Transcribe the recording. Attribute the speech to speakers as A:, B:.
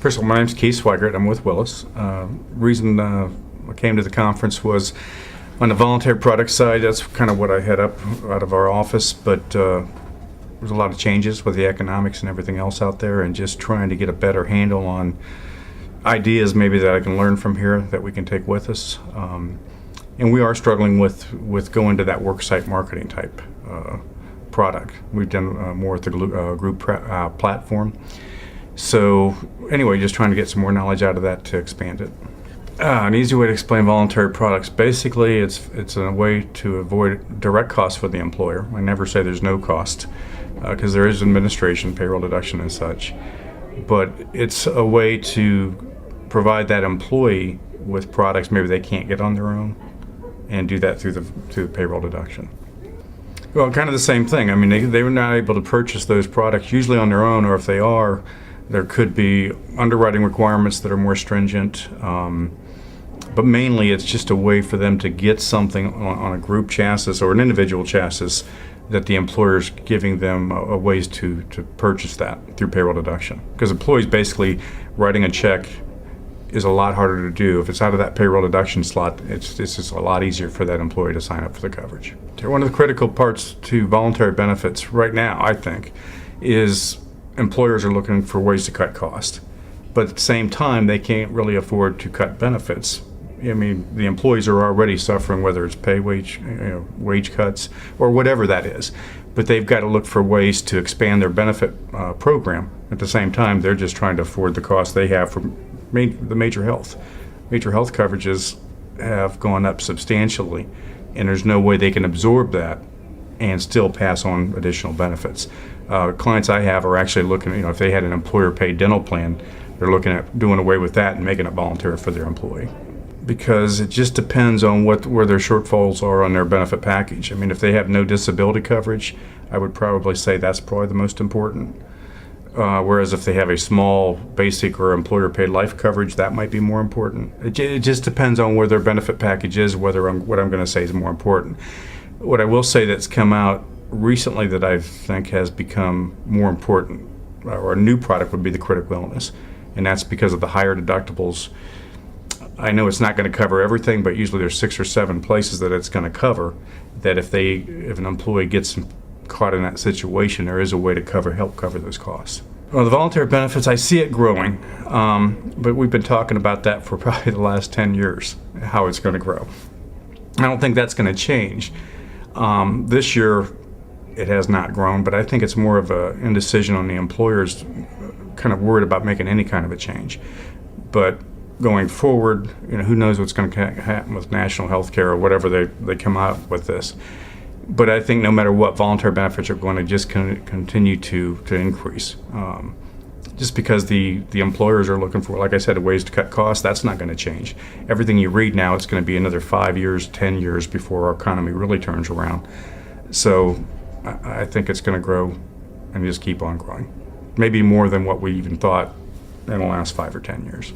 A: First of all, my name's Swigart. I'm with Willis. Reason I came to the conference was on the voluntary product side. That's kind of what I head up out of our office, but there's a lot of changes with the economics and everything else out there, and just trying to get a better handle on ideas maybe that I can learn from here that we can take with us. And we are struggling with going to that worksite marketing type product. We've done more with the group platform. So anyway, just trying to get some more knowledge out of that to expand it. An easy way to explain voluntary products, basically it's a way to avoid direct costs for the employer. I never say there's no cost, because there is administration, payroll deduction and such. But it's a way to provide that employee with products maybe they can't get on their own, and do that through the payroll deduction. Well, kind of the same thing. I mean, they were not able to purchase those products usually on their own, or if they are, there could be underwriting requirements that are more stringent. But mainly it's just a way for them to get something on a group chassis or an individual chassis that the employer's giving them ways to purchase that through payroll deduction. Because employees basically writing a check is a lot harder to do. If it's out of that payroll deduction slot, it's just a lot easier for that employee to sign up for the coverage. One of the critical parts to voluntary benefits right now, I think, is employers are looking for ways to cut costs. But at the same time, they can't really afford to cut benefits. I mean, the employees are already suffering, whether it's wage cuts or whatever that is. But they've got to look for ways to expand their benefit program. At the same time, they're just trying to afford the costs they have for the major health. Major health coverages have gone up substantially, and there's no way they can absorb that and still pass on additional benefits. Clients I have are actually looking, if they had an employer-paid dental plan, they're looking at doing away with that and making it voluntary for their employee. Because it just depends on where their shortfalls are on their benefit package. I mean, if they have no disability coverage, I would probably say that's probably the most important. Whereas if they have a small basic or employer-paid life coverage, that might be more important. It just depends on where their benefit package is, what I'm going to say is more important. What I will say that's come out recently that I think has become more important, or a new product, would be the critical illness. And that's because of the higher deductibles. I know it's not going to cover everything, but usually there's 6 or 7 places that it's going to cover, that if an employee gets caught in that situation, there is a way to help cover those costs. Well, the voluntary benefits, I see it growing, but we've been talking about that for probably the last 10 years, how it's going to grow. I don't think that's going to change. This year, it has not grown, but I think it's more of an indecision on the employers, kind of worried about making any kind of a change. But going forward, who knows what's going to happen with national health care or whatever they come out with this. But I think no matter what, voluntary benefits are going to just continue to increase. Just because the employers are looking for, like I said, ways to cut costs, that's not going to change. Everything you read now, it's going to be another 5 years, 10 years before our economy really turns around. So I think it's going to grow and just keep on growing. Maybe more than what we even thought in the last 5 or 10 years.